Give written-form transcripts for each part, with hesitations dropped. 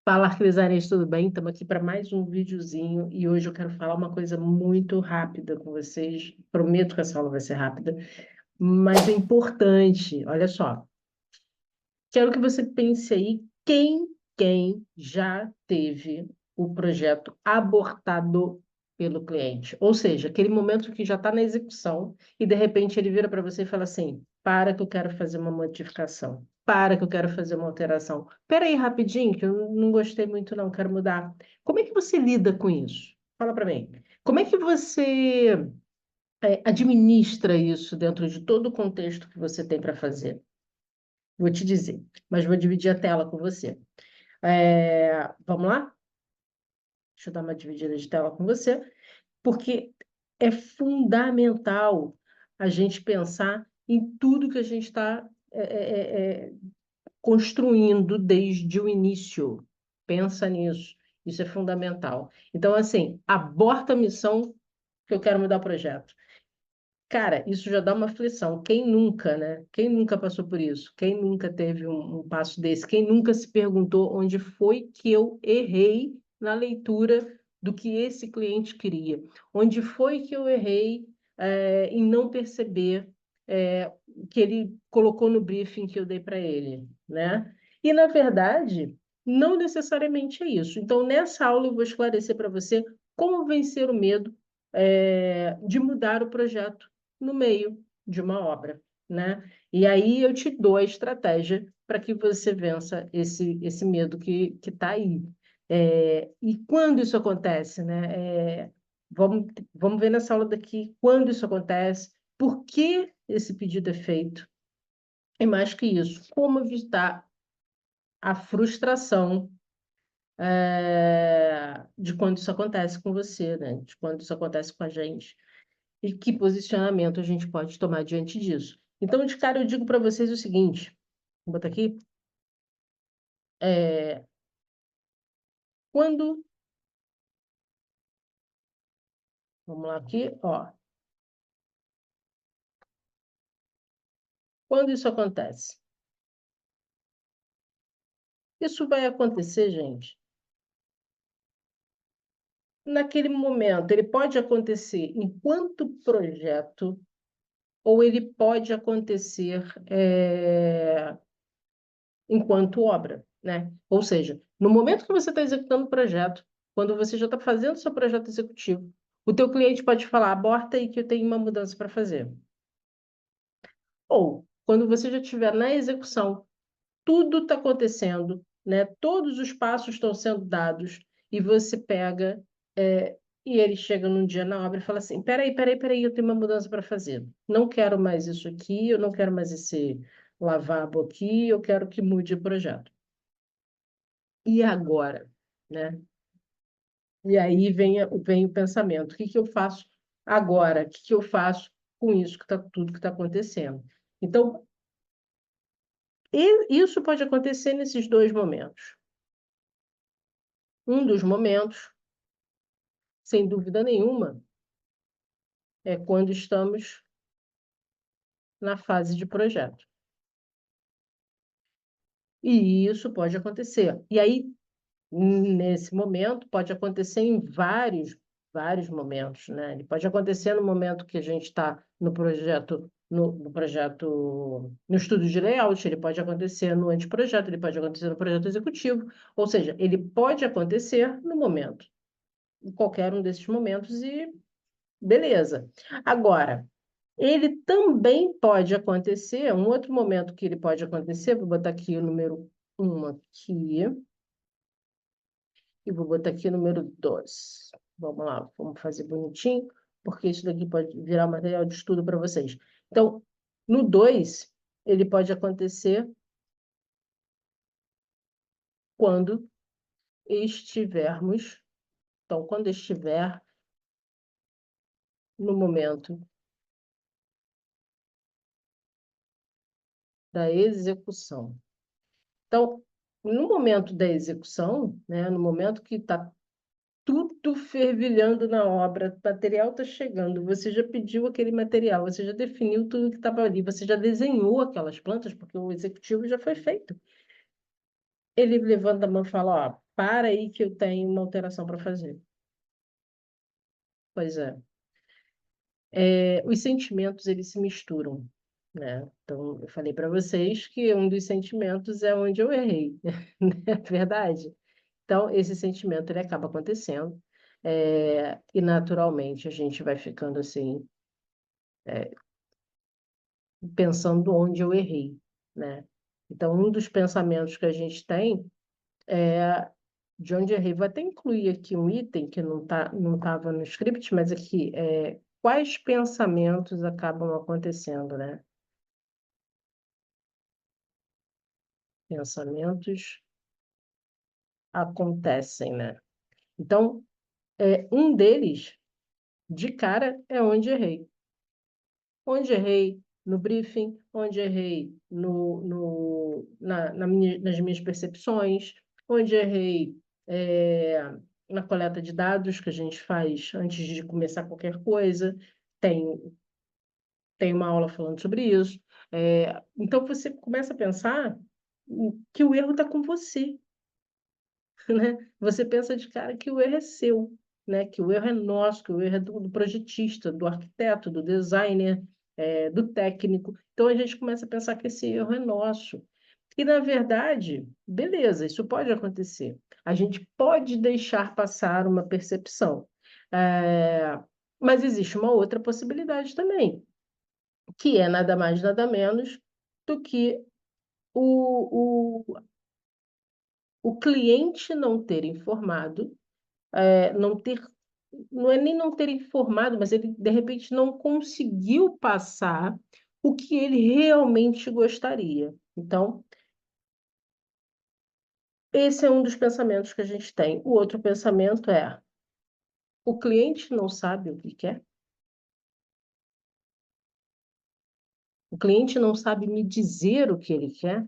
Fala, Crisanete, tudo bem? Estamos aqui para mais um videozinho e hoje eu quero falar uma coisa muito rápida com vocês. Prometo que essa aula vai ser rápida, mas é importante. Olha só, quero que você pense aí quem já teve o projeto abortado pelo cliente. Ou seja, aquele momento que já está na execução e de repente ele vira para você e fala assim: para que eu quero fazer uma modificação. Para que eu quero fazer uma alteração. Espera aí rapidinho, que eu não gostei muito não, quero mudar. Como é que você lida com isso? Fala para mim. Como é que você administra isso dentro de todo o contexto que você tem para fazer? Vou te dizer, mas vou dividir a tela com você. Vamos lá? Deixa eu dar uma dividida de tela com você, porque é fundamental a gente pensar em tudo que a gente está construindo desde o início. Pensa nisso. Isso é fundamental. Então, assim, aborta a missão que eu quero mudar o projeto. Cara, isso já dá uma aflição. Quem nunca, né? Quem nunca passou por isso? Quem nunca teve um passo desse? Quem nunca se perguntou onde foi que eu errei na leitura do que esse cliente queria? Onde foi que eu errei, em não perceber, o que ele colocou no briefing que eu dei para ele, né? E, na verdade, não necessariamente é isso. Então, nessa aula, eu vou esclarecer para você como vencer o medo, de mudar o projeto no meio de uma obra, né? E aí eu te dou a estratégia para que você vença esse medo que está aí. E quando isso acontece, né? Vamos ver nessa aula daqui quando isso acontece, por que esse pedido é feito, e mais que isso, como evitar a frustração, de quando isso acontece com você, né? De quando isso acontece com a gente. E que posicionamento a gente pode tomar diante disso. Então, de cara, eu digo para vocês o seguinte, vou botar aqui, é, quando, vamos lá aqui, ó, quando isso acontece? Isso vai acontecer, gente, naquele momento. Ele pode acontecer enquanto projeto, ou ele pode acontecer, enquanto obra, né? Ou seja, no momento que você está executando o projeto, quando você já está fazendo seu projeto executivo, o teu cliente pode falar, aborta aí que eu tenho uma mudança para fazer. Ou, quando você já estiver na execução, tudo está acontecendo, né? Todos os passos estão sendo dados, e você pega, e ele chega num dia na obra e fala assim, peraí, eu tenho uma mudança para fazer. Não quero mais isso aqui, eu não quero mais esse lavabo aqui, eu quero que mude o projeto. E agora, né? E aí vem o pensamento, o que que eu faço agora? O que que eu faço com isso que tá tudo que está acontecendo? Então, isso pode acontecer nesses dois momentos. Um dos momentos, sem dúvida nenhuma, é quando estamos na fase de projeto. E isso pode acontecer. E aí, nesse momento, pode acontecer em vários momentos, né? Ele pode acontecer no momento que a gente está no projeto, no estudo de layout, ele pode acontecer no anteprojeto, ele pode acontecer no projeto executivo, ou seja, ele pode acontecer no momento, em qualquer um desses momentos, e beleza. Agora, ele também pode acontecer, um outro momento que ele pode acontecer, vou botar aqui o número 1 aqui, e vou botar aqui o número 2. Vamos lá, vamos fazer bonitinho, porque isso daqui pode virar material de estudo para vocês. Então, no 2, ele pode acontecer quando estivermos, então, quando estiver no momento da execução. Então, no momento da execução, né, no momento que está tudo fervilhando na obra, o material está chegando, você já pediu aquele material, você já definiu tudo que estava ali, você já desenhou aquelas plantas, porque o executivo já foi feito. Ele levanta a mão e fala, ó, para aí que eu tenho uma alteração para fazer. Pois é. Os sentimentos, eles se misturam, né? Então, eu falei para vocês que um dos sentimentos é onde eu errei, é verdade? Então, esse sentimento, ele acaba acontecendo, e naturalmente a gente vai ficando assim, pensando onde eu errei, né? Então, um dos pensamentos que a gente tem é de onde errei. Vou até incluir aqui um item que não estava no script, mas aqui, quais pensamentos acabam acontecendo, né? Pensamentos acontecem, né? Então, um deles, de cara, é onde errei. Onde errei no briefing, onde errei nas minhas percepções, onde errei na coleta de dados que a gente faz antes de começar qualquer coisa. Tem, tem uma aula falando sobre isso. Então, você começa a pensar que o erro está com você, né? Você pensa de cara que o erro é seu, né? Que o erro é nosso, que o erro é do projetista, do arquiteto, do designer, do técnico. Então a gente começa a pensar que esse erro é nosso. E na verdade, beleza, isso pode acontecer. A gente pode deixar passar uma percepção. É, mas existe uma outra possibilidade também, que é nada mais, nada menos do que o cliente não ter informado, não ter, não é nem não ter informado, mas ele de repente não conseguiu passar o que ele realmente gostaria. Então, esse é um dos pensamentos que a gente tem. O outro pensamento é: o cliente não sabe o que quer? O cliente não sabe me dizer o que ele quer?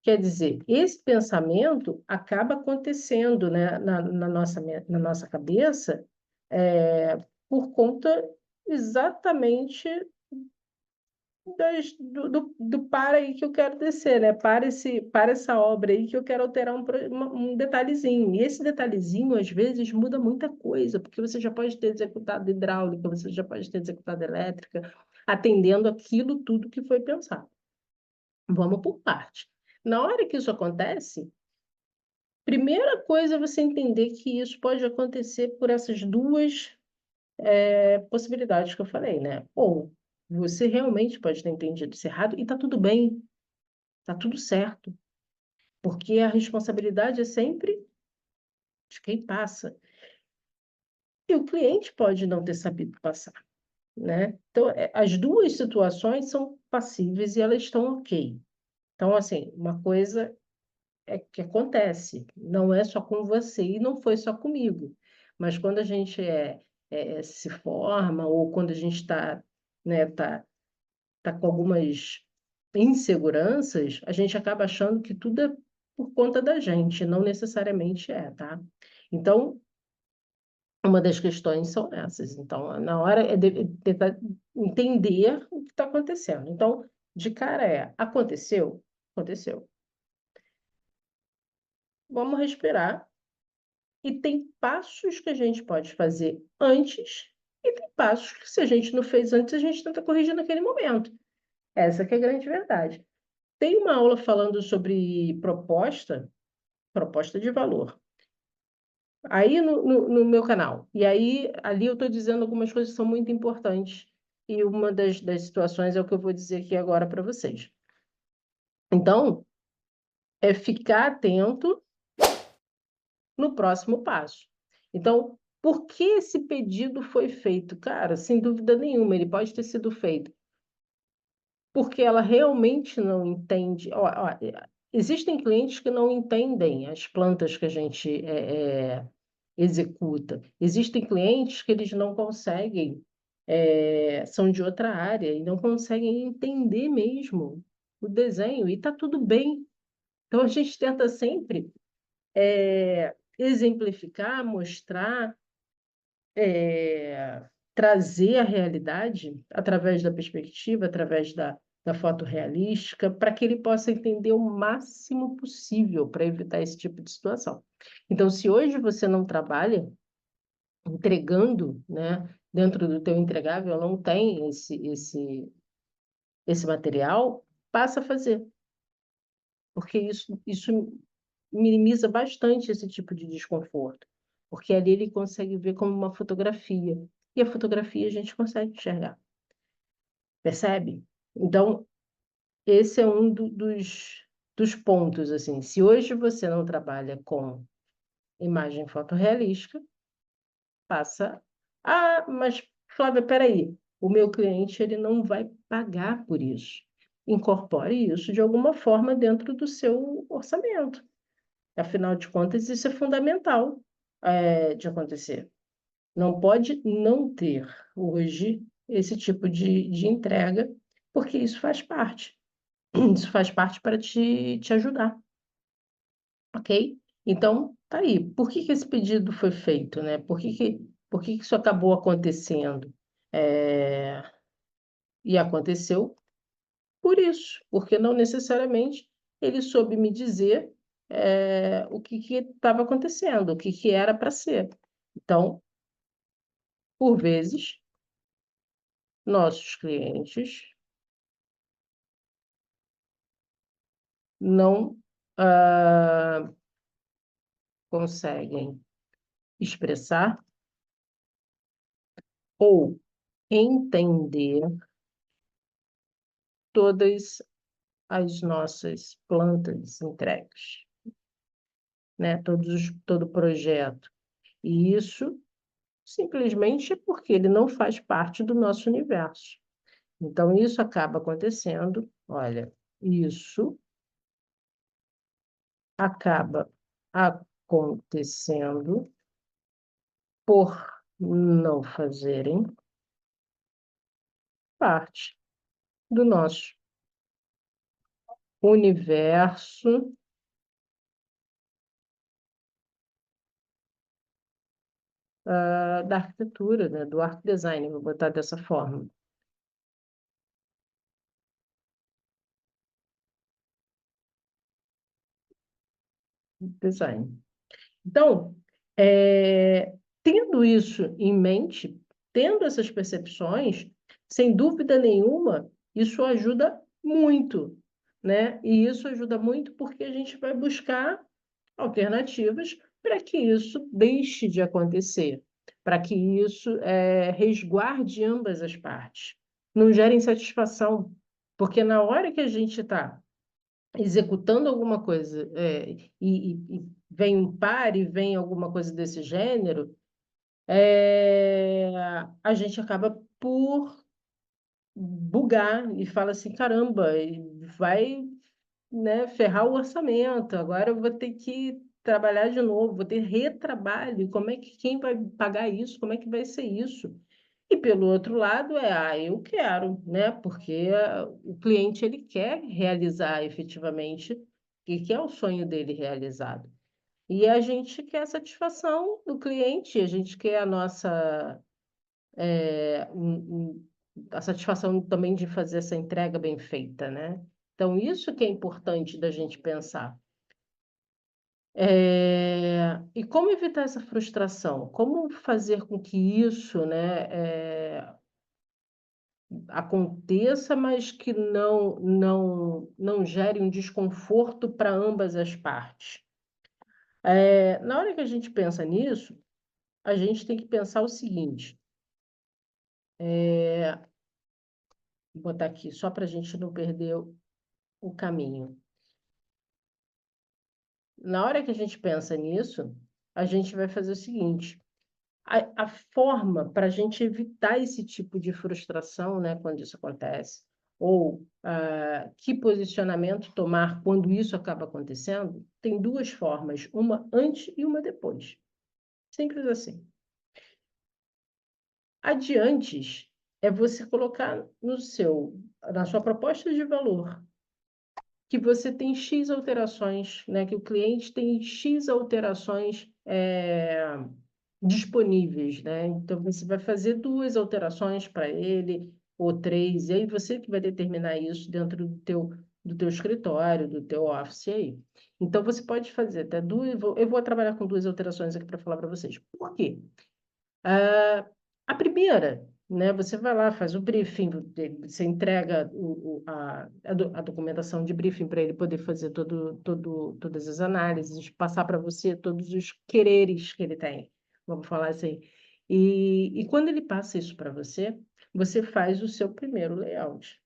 Quer dizer, esse pensamento acaba acontecendo, né, na nossa cabeça, por conta exatamente do para aí que eu quero descer, né? Para essa obra aí que eu quero alterar um detalhezinho. E esse detalhezinho, às vezes, muda muita coisa, porque você já pode ter executado hidráulica, você já pode ter executado elétrica, atendendo aquilo tudo que foi pensado. Vamos por parte. Na hora que isso acontece, primeira coisa é você entender que isso pode acontecer por essas duas possibilidades que eu falei, né? Ou você realmente pode ter entendido isso errado e tá tudo bem, tá tudo certo, porque a responsabilidade é sempre de quem passa. E o cliente pode não ter sabido passar, né? Então, as duas situações são passíveis e elas estão ok. Então, assim, uma coisa é que acontece, não é só com você e não foi só comigo. Mas quando a gente se forma ou quando a gente está, né, tá com algumas inseguranças, a gente acaba achando que tudo é por conta da gente, não necessariamente tá? Então, uma das questões são essas. Então, na hora é de tentar entender o que está acontecendo. Então, de cara aconteceu? Aconteceu. Vamos respirar. E tem passos que a gente pode fazer antes e tem passos que, se a gente não fez antes, a gente tenta corrigir naquele momento. Essa que é a grande verdade. Tem uma aula falando sobre proposta de valor, aí no meu canal. E aí, ali eu estou dizendo algumas coisas que são muito importantes. E uma das situações é o que eu vou dizer aqui agora para vocês. Então, é ficar atento no próximo passo. Então, por que esse pedido foi feito? Cara, sem dúvida nenhuma, ele pode ter sido feito porque ela realmente não entende. Existem clientes que não entendem as plantas que a gente executa. Existem clientes que eles não conseguem, são de outra área e não conseguem entender mesmo o desenho, e está tudo bem. Então, a gente tenta sempre exemplificar, mostrar, trazer a realidade através da perspectiva, através da foto realística, para que ele possa entender o máximo possível para evitar esse tipo de situação. Então, se hoje você não trabalha entregando, né, dentro do teu entregável não tem esse material, passa a fazer, porque isso minimiza bastante esse tipo de desconforto, porque ali ele consegue ver como uma fotografia, e a fotografia a gente consegue enxergar, percebe? Então, esse é um dos pontos, assim, se hoje você não trabalha com imagem fotorrealística, passa. Ah, mas Flávia, peraí, o meu cliente ele não vai pagar por isso. Incorpore isso de alguma forma dentro do seu orçamento. Afinal de contas, isso é fundamental, de acontecer. Não pode não ter hoje esse tipo de entrega, porque isso faz parte. Isso faz parte para te ajudar, ok? Então, tá aí. Por que que esse pedido foi feito, né? Por que que isso acabou acontecendo? É, e aconteceu por isso, porque não necessariamente ele soube me dizer, o que que estava acontecendo, o que que era para ser. Então, por vezes, nossos clientes não conseguem expressar ou entender todas as nossas plantas entregues, né? Todo projeto. E isso simplesmente é porque ele não faz parte do nosso universo. Então, isso acaba acontecendo, olha, isso acaba acontecendo por não fazerem parte do nosso universo, da arquitetura, né? Do art design, vou botar dessa forma, design. Então, tendo isso em mente, tendo essas percepções, sem dúvida nenhuma, isso ajuda muito, né? E isso ajuda muito porque a gente vai buscar alternativas para que isso deixe de acontecer, para que isso resguarde ambas as partes, não gere insatisfação, porque na hora que a gente está executando alguma coisa e vem um par e vem alguma coisa desse gênero, a gente acaba por bugar e fala assim, caramba, e vai, né, ferrar o orçamento, agora eu vou ter que trabalhar de novo, vou ter retrabalho, como é que quem vai pagar isso? Como é que vai ser isso? E pelo outro lado eu quero, né? Porque o cliente ele quer realizar efetivamente o que é o sonho dele realizado. E a gente quer a satisfação do cliente, a gente quer a nossa a satisfação também de fazer essa entrega bem feita, né? Então, isso que é importante da gente pensar. E como evitar essa frustração? Como fazer com que isso, né, aconteça, mas que não gere um desconforto para ambas as partes. Na hora que a gente pensa nisso, a gente tem que pensar o seguinte, vou botar aqui só para a gente não perder o caminho. Na hora que a gente pensa nisso, a gente vai fazer o seguinte, a forma para a gente evitar esse tipo de frustração, né, quando isso acontece, ou que posicionamento tomar quando isso acaba acontecendo, tem duas formas, uma antes e uma depois. Simples assim. Adiantes é você colocar na sua proposta de valor que você tem X alterações, né, que o cliente tem X alterações disponíveis, né? Então, você vai fazer duas alterações para ele, ou 3, e aí você que vai determinar isso dentro do teu escritório, do teu office aí. Então, você pode fazer até duas, eu vou trabalhar com duas alterações aqui para falar para vocês. Por quê? A primeira, né, você vai lá, faz o briefing, você entrega a documentação de briefing para ele poder fazer todas as análises, passar para você todos os quereres que ele tem, vamos falar assim. E quando ele passa isso para você, você faz o seu primeiro layout.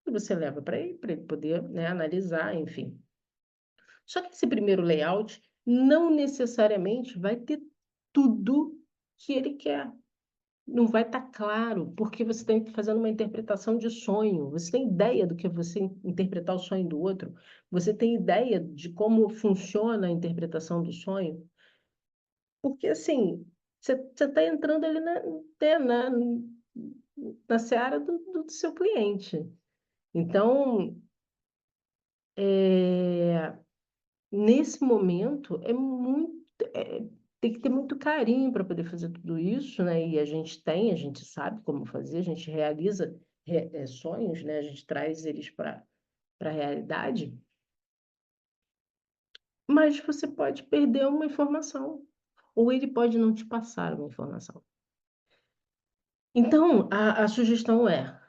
E você leva para ele poder, né, analisar, enfim. Só que esse primeiro layout não necessariamente vai ter tudo que ele quer. Não vai estar claro, porque você está fazendo uma interpretação de sonho. Você tem ideia do que é você interpretar o sonho do outro? Você tem ideia de como funciona a interpretação do sonho? Porque, assim, você está entrando ali na seara do seu cliente. Então, nesse momento, tem que ter muito carinho para poder fazer tudo isso, né? E a gente sabe como fazer, a gente realiza sonhos, né? A gente traz eles para a realidade, mas você pode perder uma informação, ou ele pode não te passar uma informação. Então, a sugestão é: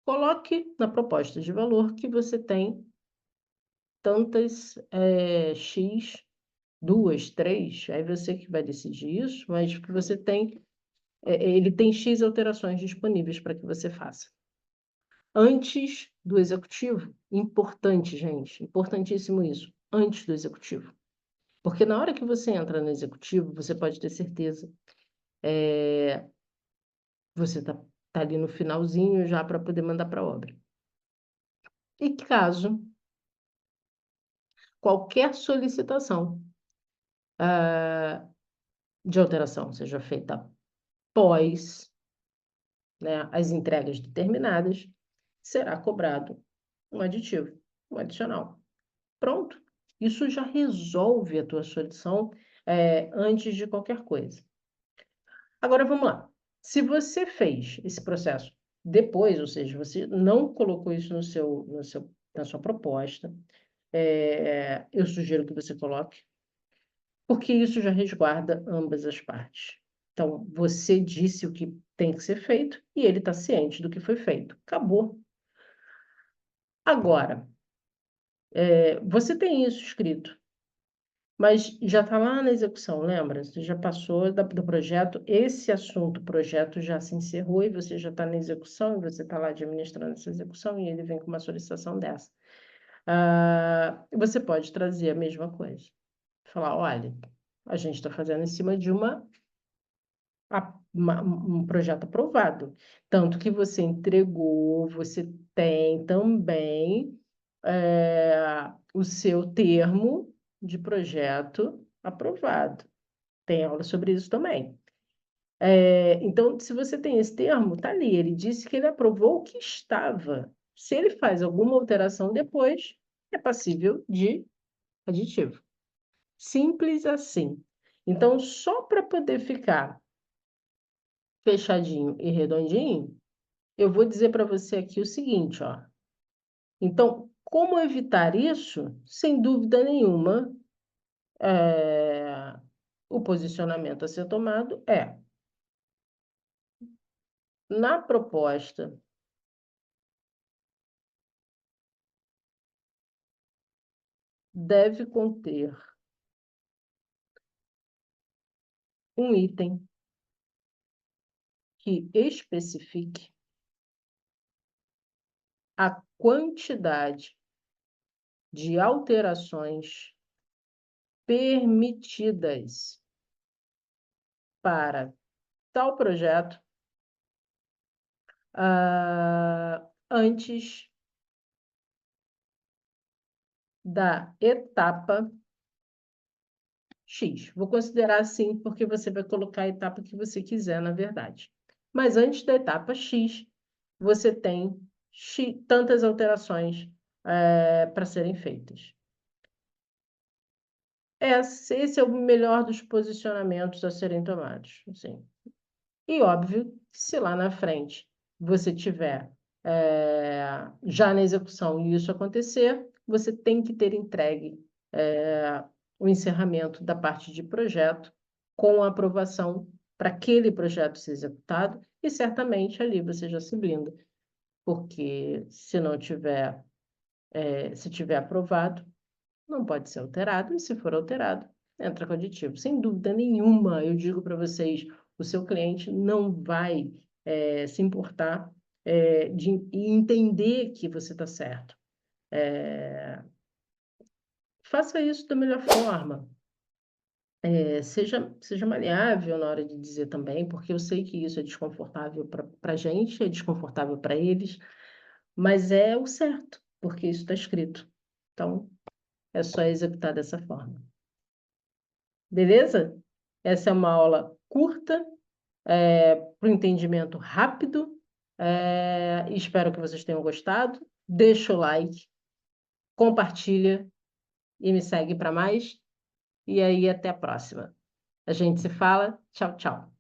coloque na proposta de valor que você tem tantas X, duas, três, aí você que vai decidir isso, mas que você tem, ele tem X alterações disponíveis para que você faça. Antes do executivo, importante, gente, importantíssimo isso, antes do executivo. Porque na hora que você entra no executivo, você pode ter certeza, você tá ali no finalzinho já para poder mandar para a obra. E caso qualquer solicitação de alteração seja feita após, né, as entregas determinadas, será cobrado um aditivo, um adicional. Pronto. Isso já resolve a tua solução antes de qualquer coisa. Agora vamos lá. Se você fez esse processo depois, ou seja, você não colocou isso na sua proposta, eu sugiro que você coloque, porque isso já resguarda ambas as partes. Então, você disse o que tem que ser feito e ele está ciente do que foi feito. Acabou. Agora, você tem isso escrito, mas já está lá na execução, lembra? Você já passou do projeto, esse assunto, o projeto já se encerrou e você já está na execução, e você está lá administrando essa execução e ele vem com uma solicitação dessa. Você pode trazer a mesma coisa. Falar, olha, a gente está fazendo em cima de um projeto aprovado. Tanto que você entregou, você tem também o seu termo de projeto aprovado. Tem aula sobre isso também. Então, se você tem esse termo, está ali. Ele disse que ele aprovou o que estava. Se ele faz alguma alteração depois, é passível de aditivo. Simples assim. Então, só para poder ficar fechadinho e redondinho, eu vou dizer para você aqui o seguinte, ó. Então, como evitar isso? Sem dúvida nenhuma, o posicionamento a ser tomado na proposta, deve conter um item que especifique a quantidade de alterações permitidas para tal projeto antes da etapa X. Vou considerar assim porque você vai colocar a etapa que você quiser, na verdade. Mas antes da etapa X, você tem tantas alterações para serem feitas. Esse é o melhor dos posicionamentos a serem tomados. Assim. E óbvio, se lá na frente você tiver já na execução e isso acontecer, você tem que ter entregue o encerramento da parte de projeto com a aprovação para aquele projeto ser executado e certamente ali você já se blinda, porque se não tiver, se tiver aprovado, não pode ser alterado, e se for alterado, entra com aditivo. Sem dúvida nenhuma, eu digo para vocês, o seu cliente não vai se importar de entender que você está certo. Faça isso da melhor forma. Seja maleável na hora de dizer também, porque eu sei que isso é desconfortável para a gente, é desconfortável para eles, mas é o certo, porque isso está escrito. Então, é só executar dessa forma. Beleza? Essa é uma aula curta, para o entendimento rápido. Espero que vocês tenham gostado. Deixa o like, compartilha e me segue para mais. E aí, até a próxima. A gente se fala. Tchau, tchau.